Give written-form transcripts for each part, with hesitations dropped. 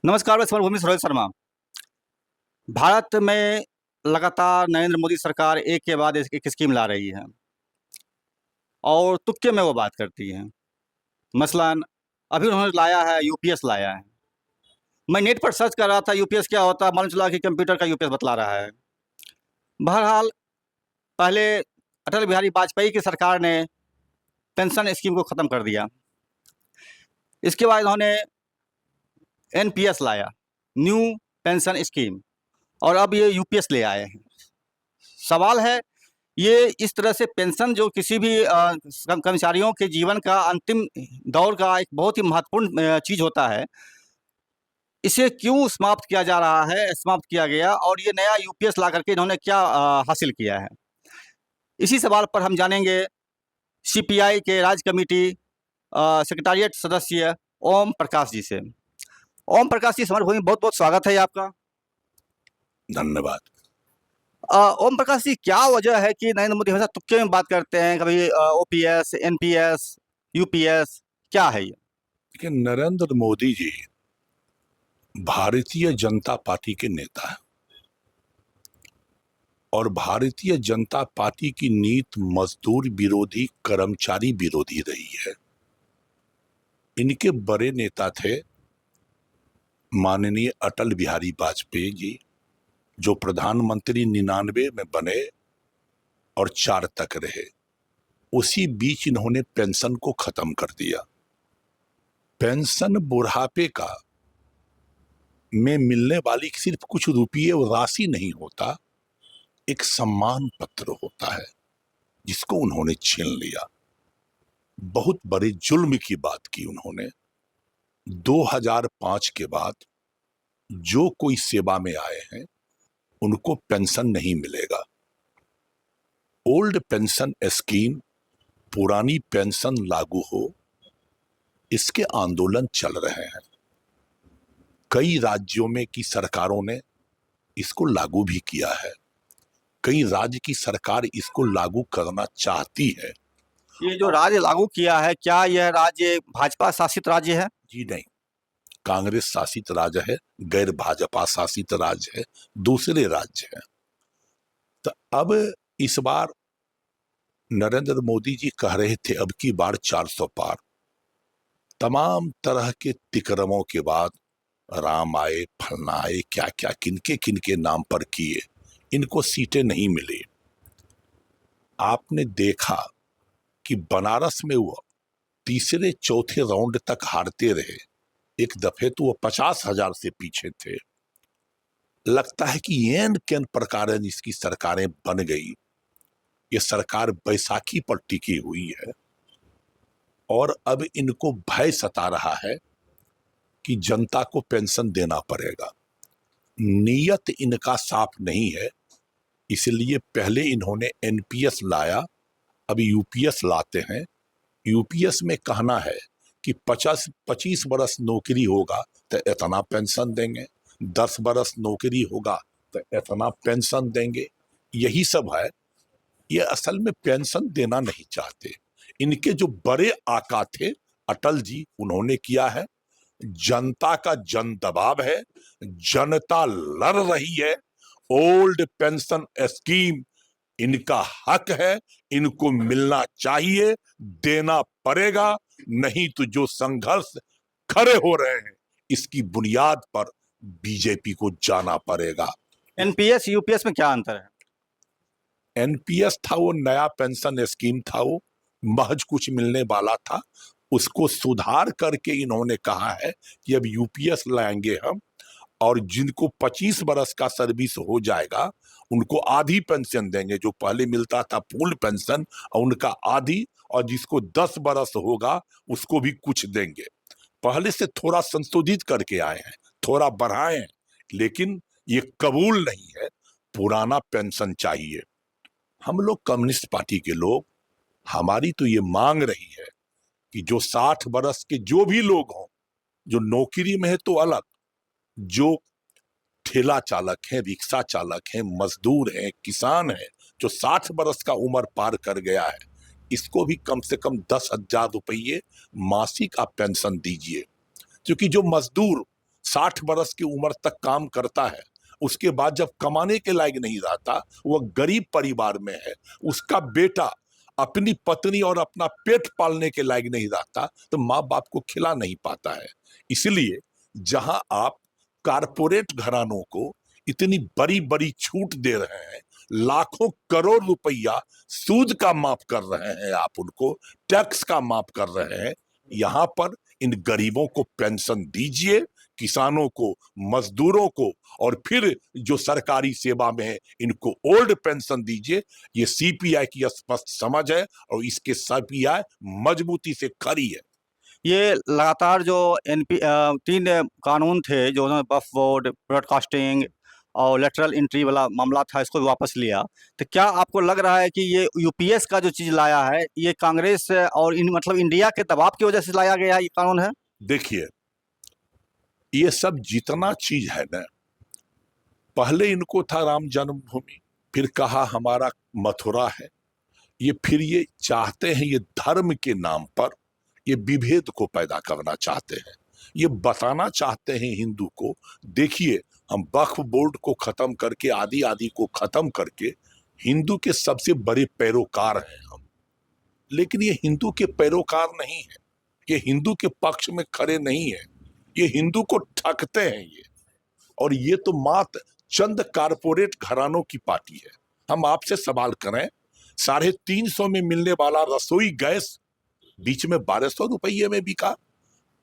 नमस्कार, मैं समरभूमि रोहित शर्मा। भारत में लगातार नरेंद्र मोदी सरकार एक के बाद एक स्कीम ला रही है और तुक्के में वो बात करती है। मसलन अभी उन्होंने लाया है, यूपीएस लाया है। मैं नेट पर सर्च कर रहा था यूपीएस क्या होता है, मालूम चला कि कंप्यूटर का यूपीएस बतला रहा है। बहरहाल, पहले अटल बिहारी वाजपेयी की सरकार ने पेंशन स्कीम को ख़त्म कर दिया। इसके बाद इन्होंने एनपीएस लाया, न्यू पेंशन स्कीम, और अब ये यूपीएस ले आए हैं। सवाल है, ये इस तरह से पेंशन जो किसी भी कर्मचारियों के जीवन का अंतिम दौर का एक बहुत ही महत्वपूर्ण चीज़ होता है, इसे क्यों समाप्त किया जा रहा है, समाप्त किया गया, और ये नया यूपीएस ला करके इन्होंने क्या हासिल किया है? इसी सवाल पर हम जानेंगे सीपीआई के राज्य कमेटी सेक्रेटारिएट सदस्य ओम प्रकाश जी से। ओम प्रकाश जी, समरभूमि बहुत बहुत स्वागत है आपका। धन्यवाद। ओम प्रकाश जी, क्या वजह है कि नरेंद्र मोदी हमेशा तुक्के में बात करते हैं, कभी ओपीएस, एनपीएस, यूपीएस, क्या है ये? देखिए, नरेंद्र मोदी जी भारतीय जनता पार्टी के नेता हैं और भारतीय जनता पार्टी की नीति मजदूर विरोधी, कर्मचारी विरोधी रही है। इनके बड़े नेता थे माननीय अटल बिहारी वाजपेयी जी, जो प्रधानमंत्री 99 में बने और 4 तक रहे। उसी बीच इन्होंने पेंशन को खत्म कर दिया। पेंशन बुढ़ापे का में मिलने वाली सिर्फ कुछ रुपये और राशि नहीं होता, एक सम्मान पत्र होता है, जिसको उन्होंने छीन लिया। बहुत बड़े जुल्म की बात की उन्होंने। 2005 के बाद जो कोई सेवा में आए हैं उनको पेंशन नहीं मिलेगा। ओल्ड पेंशन स्कीम, पुरानी पेंशन लागू हो, इसके आंदोलन चल रहे हैं। कई राज्यों में की सरकारों ने इसको लागू भी किया है। कई राज्य की सरकार इसको लागू करना चाहती है। ये जो राज्य लागू किया है, क्या यह राज्य भाजपा शासित राज्य है? जी नहीं, कांग्रेस शासित राज्य है, गैर भाजपा शासित राज्य है, दूसरे राज्य हैं। तो अब इस बार नरेंद्र मोदी जी कह रहे थे अब की बार 400 पार। तमाम तरह के तिक्रमों के बाद राम आए, फलना आए, क्या क्या किनके किनके नाम पर किए, इनको सीटें नहीं मिली। आपने देखा कि बनारस में वो तीसरे चौथे राउंड तक हारते रहे। एक दफे तो वो 50,000 से पीछे थे। लगता है कि एन केन प्रकार इसकी सरकारें बन गई। ये सरकार बैसाखी पर टिकी हुई है और अब इनको भय सता रहा है कि जनता को पेंशन देना पड़ेगा। नीयत इनका साफ नहीं है, इसलिए पहले इन्होंने एनपीएस लाया, अब यूपीएस लाते हैं। यूपीएस में कहना है कि 25 बरस नौकरी होगा तो इतना पेंशन देंगे, 10 बरस नौकरी होगा तो इतना पेंशन देंगे। यही सब है। ये असल में पेंशन देना नहीं चाहते। इनके जो बड़े आका थे अटल जी, उन्होंने किया है। जनता का जन दबाव है, जनता लड़ रही है। ओल्ड पेंशन स्कीम इनका हक है, इनको मिलना चाहिए, देना पड़ेगा। नहीं तो जो संघर्ष खड़े हो रहे हैं इसकी बुनियाद पर बीजेपी को जाना पड़ेगा। एनपीएस यूपीएस में क्या अंतर है? एनपीएस था वो नया पेंशन स्कीम था, वो महज कुछ मिलने वाला था। उसको सुधार करके इन्होंने कहा है कि अब यूपीएस लाएंगे हम, और जिनको 25 बरस का सर्विस हो जाएगा उनको आधी पेंशन देंगे। जो पहले मिलता था पूर्ण पेंशन, और उनका आधी, और जिसको 10 बरस होगा उसको भी कुछ देंगे। पहले से थोड़ा संशोधित करके आए हैं, थोड़ा बढ़ाए हैं, लेकिन ये कबूल नहीं है। पुराना पेंशन चाहिए। हम लोग कम्युनिस्ट पार्टी के लोग, हमारी तो ये मांग रही है कि जो 60 बरस के जो भी लोग हों, जो नौकरी में है तो अलग, जो ठेला चालक हैं, रिक्शा चालक हैं, मजदूर हैं, किसान हैं, जो 60 बरस का उम्र पार कर गया है, इसको भी कम से कम 10,000 रुपये मासिक आप पेंशन दीजिए। क्योंकि जो मजदूर 60 बरस की उम्र तक काम करता है, उसके बाद जब कमाने के लायक नहीं रहता, वह गरीब परिवार में है, उसका बेटा अपनी पत्नी और अपना पेट पालने के लायक नहीं रहता, तो माँ बाप को खिला नहीं पाता है। इसलिए जहां आप कारपोरेट घरानों को इतनी बड़ी बड़ी छूट दे रहे हैं, लाखों करोड़ रुपया सूद का माफ कर रहे हैं, आप उनको टैक्स का माफ कर रहे हैं, यहां पर इन गरीबों को पेंशन दीजिए, किसानों को, मजदूरों को, और फिर जो सरकारी सेवा में है इनको ओल्ड पेंशन दीजिए। ये सीपीआई की स्पष्ट समझ है और इसके सीपीआई मजबूती से खड़ी है। ये लगातार जो 3 कानून थे जो उन्होंने वक्फ बोर्ड, ब्रॉडकास्टिंग और लेटरल एंट्री वाला मामला था, इसको वापस लिया। तो क्या आपको लग रहा है कि ये यूपीएस का जो चीज़ लाया है, ये कांग्रेस और मतलब इंडिया के दबाव की वजह से लाया गया ये कानून है? देखिए, ये सब जितना चीज है ना, पहले इनको था राम जन्मभूमि, फिर कहा हमारा मथुरा है, ये फिर ये चाहते हैं, ये धर्म के नाम पर ये विभेद को पैदा करना चाहते हैं, ये बताना चाहते हैं हिंदू को, देखिए हम वक्फ बोर्ड को खत्म करके, आदि आदि को खत्म करके हिंदू के सबसे बड़े पैरोकार हैं हम। लेकिन ये हिंदू के पैरोकार नहीं है, ये हिंदू के पक्ष में खड़े नहीं है, ये हिंदू को ठगते हैं ये। और ये तो मात्र चंद कारपोरेट घरानों की पार्टी है। हम आपसे सवाल करें, 350 में मिलने वाला रसोई गैस बीच में 1200 रुपये में बिका।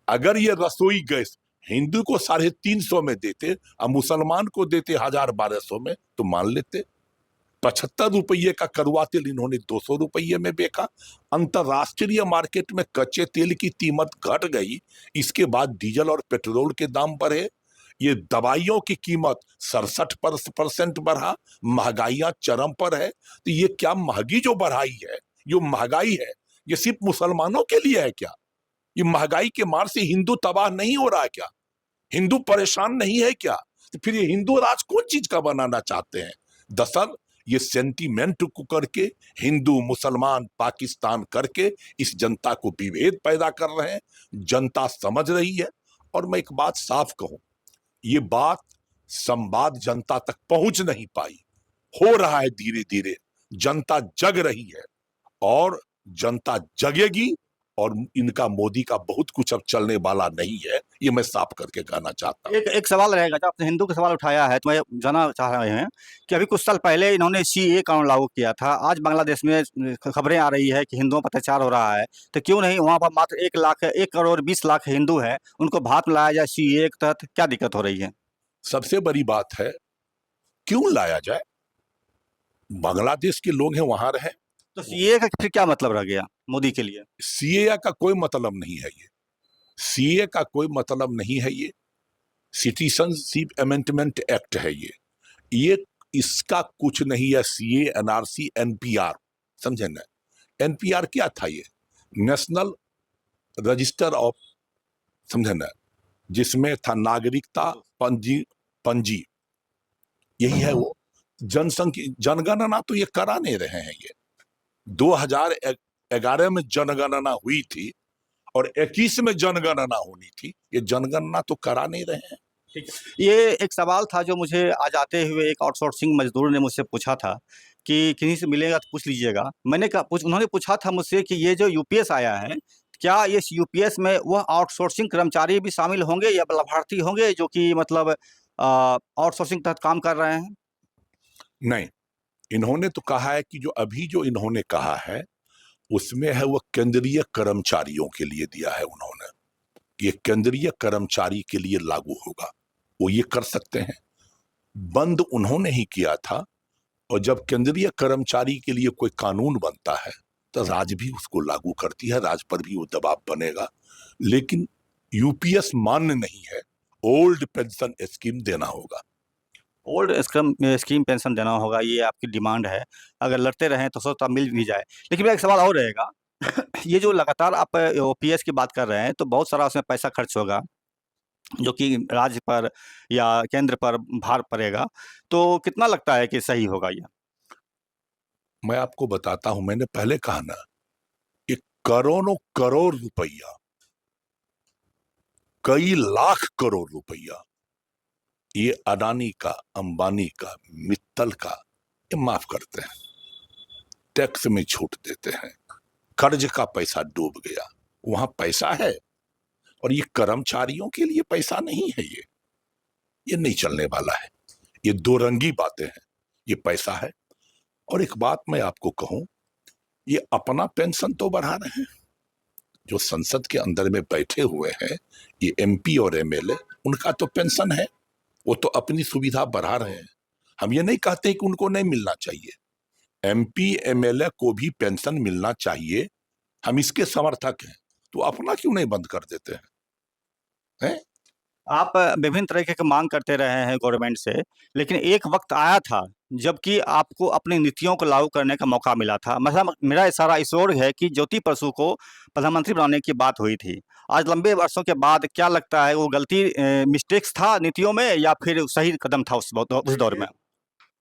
अगर ये रसोई गैस हिंदू को 350 में देते और मुसलमान को देते 1000-1200 में, तो मान लेते। 75 रुपये का कड़वा तेल इन्होंने 200 रुपये में बेचा। अंतरराष्ट्रीय मार्केट में कच्चे तेल की कीमत घट गई, इसके बाद डीजल और पेट्रोल के दाम बढ़े, ये दवाइयों की कीमत 67% बढ़ा, महंगाइयां चरम पर है। तो ये क्या महंगी जो बढ़ाई है, जो महंगाई है, ये सिर्फ मुसलमानों के लिए है क्या? ये महंगाई के मार से हिंदू तबाह नहीं हो रहा है क्या? हिंदू परेशान नहीं है क्या? तो फिर ये हिंदू राज कौन चीज का बनाना चाहते हैं? दरअसल ये सेंटीमेंट को करके, हिंदू मुसलमान पाकिस्तान करके इस जनता को विभेद पैदा कर रहे हैं। जनता समझ रही है। और मैं एक बात साफ कहूं, ये बात संवाद जनता तक पहुंच नहीं पाई, हो रहा है धीरे धीरे, जनता जग रही है और जनता जगेगी, और इनका मोदी का बहुत कुछ अब चलने वाला नहीं है, ये मैं साफ करके कहना चाहता हूं। एक सवाल रहेगा, जब आपने हिंदू का सवाल उठाया है तो मैं जानना चाह रहे हैं कि अभी कुछ साल पहले इन्होंने सीएए कानून लागू किया था। आज बांग्लादेश में खबरें आ रही है कि हिंदुओं पर अत्याचार हो रहा है, तो क्यों नहीं वहाँ पर मात्र 1 करोड़ 20 लाख हिंदू है, उनको भारत में लाया जाए सीएए के तहत? क्या दिक्कत हो रही है? सबसे बड़ी बात है, क्यों लाया जाए? बांग्लादेश के लोग हैं, वहां रहे। तो सीएए का फिर क्या मतलब रह गया मोदी के लिए? सीएए का कोई मतलब नहीं है ये, सीएए का कोई मतलब नहीं है ये, सिटीजनशिप अमेंडमेंट एक्ट है ये इसका कुछ नहीं है। सीए, एनआरसी, एनपीआर, समझे ना? एनपीआर क्या था? ये नेशनल रजिस्टर ऑफ, समझे ना, जिसमें था नागरिकता पंजी, यही है वो। जनसंख्या जनगणना तो ये करा नहीं रहे हैं। ये 2011 में जनगणना हुई थी और 21 में जनगणना होनी थी, ये जनगणना तो करा नहीं रहे हैं। ठीक है। ये एक सवाल था जो मुझे आज आते हुए एक आउटसोर्सिंग मजदूर ने मुझसे पूछा था कि किन्हीं से मिलेगा तो पूछ लीजिएगा। मैंने कहा, उन्होंने पूछा था मुझसे कि ये जो यूपीएस आया है, क्या इस यूपीएस में वह आउटसोर्सिंग कर्मचारी भी शामिल होंगे या लाभार्थी होंगे जो कि मतलब आउटसोर्सिंग तहत काम कर रहे हैं? नहीं, इन्होंने तो कहा है कि जो अभी जो इन्होंने कहा है उसमें है वो केंद्रीय कर्मचारियों के लिए दिया है उन्होंने, ये केंद्रीय कर्मचारी के लिए लागू होगा, वो ये कर सकते हैं। बंद उन्होंने ही किया था, और जब केंद्रीय कर्मचारी के लिए कोई कानून बनता है तो राज्य भी उसको लागू करती है, राज्य पर भी वो दबाव बनेगा। लेकिन यूपीएस मान्य नहीं है, ओल्ड पेंशन स्कीम देना होगा। ओल्ड स्कीम पेंशन देना होगा, ये आपकी डिमांड है। अगर लड़ते रहें तो सोचता मिल भी जाए। लेकिन मेरा एक सवाल और रहेगा ये जो लगातार आप ओपीएस की बात कर रहे हैं, तो बहुत सारा उसमें पैसा खर्च होगा जो कि राज्य पर या केंद्र पर भार पड़ेगा, तो कितना लगता है कि सही होगा ये? मैं आपको बताता हूं, मैंने पहले कहा ना, एक करोड़ों करोड़ रुपया कई लाख करोड़ रुपया ये अडानी का, अंबानी का, मित्तल का, ये माफ करते हैं, टैक्स में छूट देते हैं, कर्ज का पैसा डूब गया, वहां पैसा है और ये कर्मचारियों के लिए पैसा नहीं है। ये नहीं चलने वाला है। ये दो रंगी बातें हैं। ये पैसा है। और एक बात मैं आपको कहूं, ये अपना पेंशन तो बढ़ा रहे हैं, जो संसद के अंदर में बैठे हुए हैं, ये एमपी और एमएलए, उनका तो पेंशन है, वो तो अपनी सुविधा बढ़ा रहे हैं। हम ये नहीं कहते कि उनको नहीं मिलना चाहिए, एमपी एमएलए को भी पेंशन मिलना चाहिए, हम इसके समर्थक हैं। तो अपना क्यों नहीं बंद कर देते हैं, हैं? आप विभिन्न तरीके की मांग करते रहे हैं गवर्नमेंट से, लेकिन एक वक्त आया था जबकि आपको अपनी नीतियों को लागू करने का मौका मिला था। मतलब मेरा इशारा इस ओर है कि ज्योति बसु को प्रधानमंत्री बनाने की बात हुई थी। आज लंबे वर्षों के बाद क्या लगता है, वो गलती मिस्टेक्स था नीतियों में या फिर सही कदम था उस दौर में?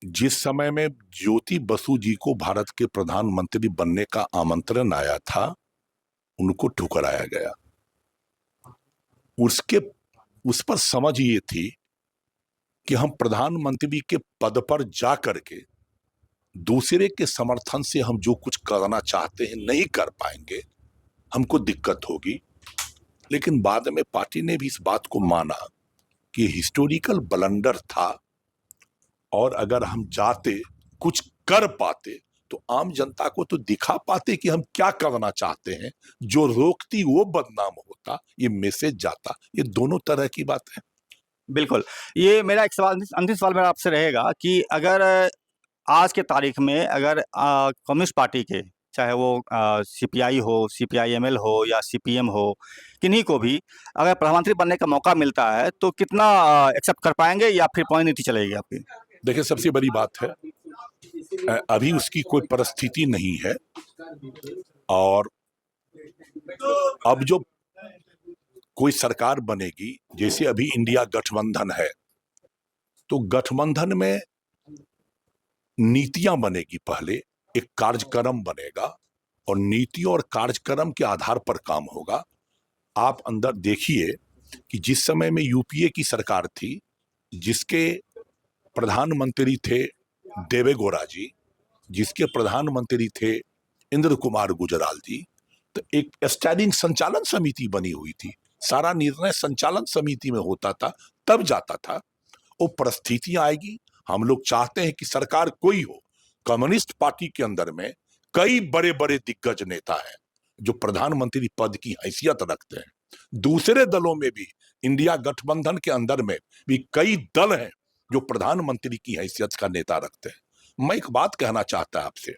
जिस समय में ज्योति बसु जी को भारत के प्रधानमंत्री बनने का आमंत्रण आया था, उनको ठुकराया गया। उस पर समझ ये थी कि हम प्रधानमंत्री के पद पर जा करके दूसरे के समर्थन से हम जो कुछ करना चाहते हैं नहीं कर पाएंगे, हमको दिक्कत होगी। लेकिन बाद में पार्टी ने भी इस बात को माना कि हिस्टोरिकल ब्लंडर था, और अगर हम जाते, कुछ कर पाते, तो आम जनता को तो दिखा पाते कि हम क्या करना चाहते हैं। जो रोकती वो बदनाम होता, ये मैसेज जाता। ये दोनों तरह की बात है। बिल्कुल। ये मेरा एक सवाल, अंतिम सवाल मेरा आपसे रहेगा कि अगर आज के तारीख में अगर कम्युनिस्ट पार्टी के, चाहे वो सीपीआई हो, सीपीआईएमएल हो या सीपीएम हो, किन्हीं को भी अगर प्रधानमंत्री बनने का मौका मिलता है तो कितना एक्सेप्ट कर पाएंगे या फिर पुरानी नीति चलेगी आपकी? देखिए, सबसे बड़ी बात है, अभी उसकी कोई परिस्थिति नहीं है। और अब जो कोई सरकार बनेगी, जैसे अभी इंडिया गठबंधन है, तो गठबंधन में नीतियां बनेगी। पहले एक कार्यक्रम बनेगा और नीतियों और कार्यक्रम के आधार पर काम होगा। आप अंदर देखिए कि जिस समय में यूपीए की सरकार थी, जिसके प्रधानमंत्री थे देवेगौड़ा जी, जिसके प्रधानमंत्री थे इंद्र कुमार गुजराल जी, तो एक स्टैंडिंग संचालन समिति बनी हुई थी। सारा निर्णय संचालन समिति में होता था, तब जाता था। वो परिस्थितियां आएगी। हम लोग चाहते हैं कि सरकार कोई हो। कम्युनिस्ट पार्टी के अंदर में कई बड़े बड़े दिग्गज नेता हैं जो प्रधानमंत्री पद की हैसियत रखते हैं। दूसरे दलों में भी, इंडिया गठबंधन के अंदर में भी कई दल हैं जो प्रधानमंत्री की हैसियत का नेता रखते हैं। मैं एक बात कहना चाहता हूं आपसे,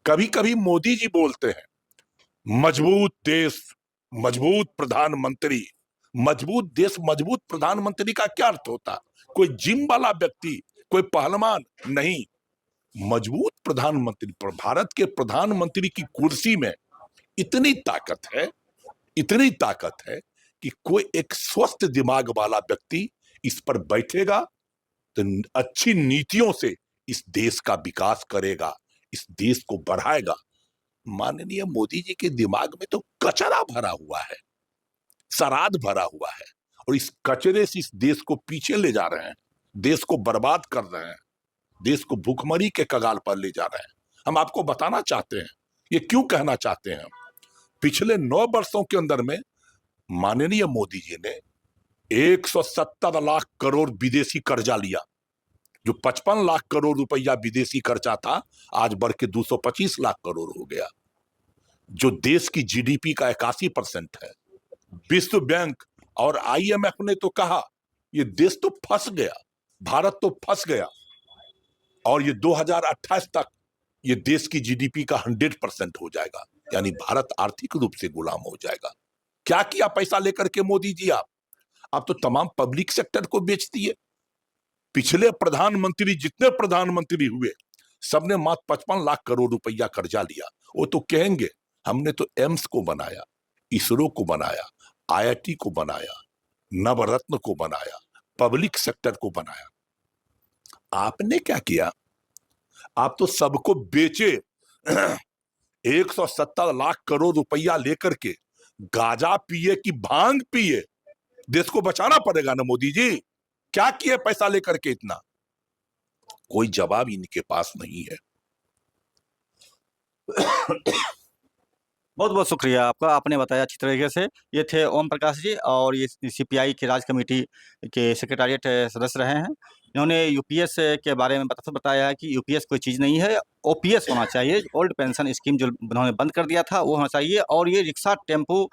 कभी कभी मोदी जी बोलते हैं मजबूत देश, मजबूत प्रधानमंत्री। मजबूत देश, मजबूत प्रधानमंत्री का क्या अर्थ होता? कोई जिम वाला व्यक्ति, कोई पहलवान नहीं। मजबूत प्रधानमंत्री, भारत के प्रधानमंत्री की कुर्सी में इतनी ताकत है, इतनी ताकत है कि कोई एक स्वस्थ दिमाग वाला व्यक्ति इस पर बैठेगा तो अच्छी नीतियों से इस देश का विकास करेगा, इस देश को बढ़ाएगा। माननीय मोदी जी के दिमाग में तो कचरा भरा हुआ है, सराद भरा हुआ है, और इस कचरे से इस देश को पीछे ले जा रहे हैं, देश को बर्बाद कर रहे हैं, देश को भूखमरी के कगार पर ले जा रहे हैं। हम आपको बताना चाहते हैं, ये क्यों कहना चाहते हैं। पिछले 9 वर्षों के अंदर में माननीय मोदी जी ने 170 लाख करोड़ विदेशी कर्जा लिया। जो 55 लाख करोड़ रुपया विदेशी कर्जा था, आज बढ़ के 225 लाख करोड़ हो गया, जो देश की जीडीपी का 81% है। विश्व बैंक और आईएमएफ ने तो कहा ये देश तो फंस गया, भारत तो फंस गया, और ये 2028 तक ये देश की जीडीपी का 100% हो जाएगा, यानी भारत आर्थिक रूप से गुलाम हो जाएगा। क्या किया पैसा लेकर के मोदी जी? आप तो तमाम पब्लिक सेक्टर को बेच दिए। पिछले प्रधानमंत्री, जितने प्रधानमंत्री हुए, सबने मात्र 55 लाख करोड़ रुपया कर्जा लिया। वो तो कहेंगे हमने तो एम्स को बनाया, इसरो को बनाया, आईआईटी को बनाया, नवरत्न को बनाया, पब्लिक सेक्टर को बनाया। आपने क्या किया? आप तो सबको बेचे। 170 लाख करोड़ रुपया लेकर के गांजा पिए कि भांग पिए, देश को बचाना पड़ेगा ना मोदी जी। क्या किए पैसा लेकर के इतना? कोई जवाब इनके पास नहीं है। बहुत बहुत शुक्रिया आपका, आपने बताया अच्छी तरीके से। ये थे ओम प्रकाश जी, और ये सीपीआई की राज्य कमेटी के सेक्रेटरीट सदस्य रहे हैं। इन्होंने यूपीएस के बारे में बताया है कि यूपीएस कोई चीज़ नहीं है, ओपीएस होना चाहिए। ओल्ड पेंशन स्कीम जो उन्होंने बंद कर दिया था वो होना चाहिए, और ये रिक्शा टेम्पो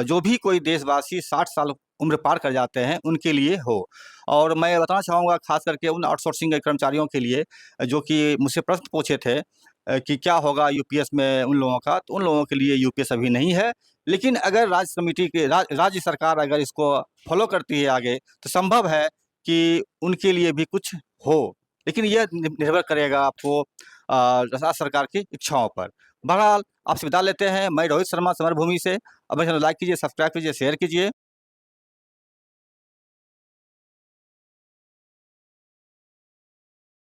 जो भी कोई देशवासी 60 साल उम्र पार कर जाते हैं उनके लिए हो। और मैं बताना चाहूँगा खास करके उन आउटसोर्सिंग के कर्मचारियों के लिए जो कि मुझसे प्रश्न पूछे थे कि क्या होगा यूपीएस में उन लोगों का, तो उन लोगों के लिए यूपीएस अभी नहीं है। लेकिन अगर राज्य सरकार अगर इसको फॉलो करती है आगे, तो संभव है कि उनके लिए भी कुछ हो। लेकिन यह निर्भर करेगा आपको राज्य सरकार की इच्छाओं पर। बहरहाल आपसे विदा लेते हैं। मैं रोहित शर्मा, समरभूमि से। अब लाइक कीजिए, सब्सक्राइब कीजिए, शेयर कीजिए।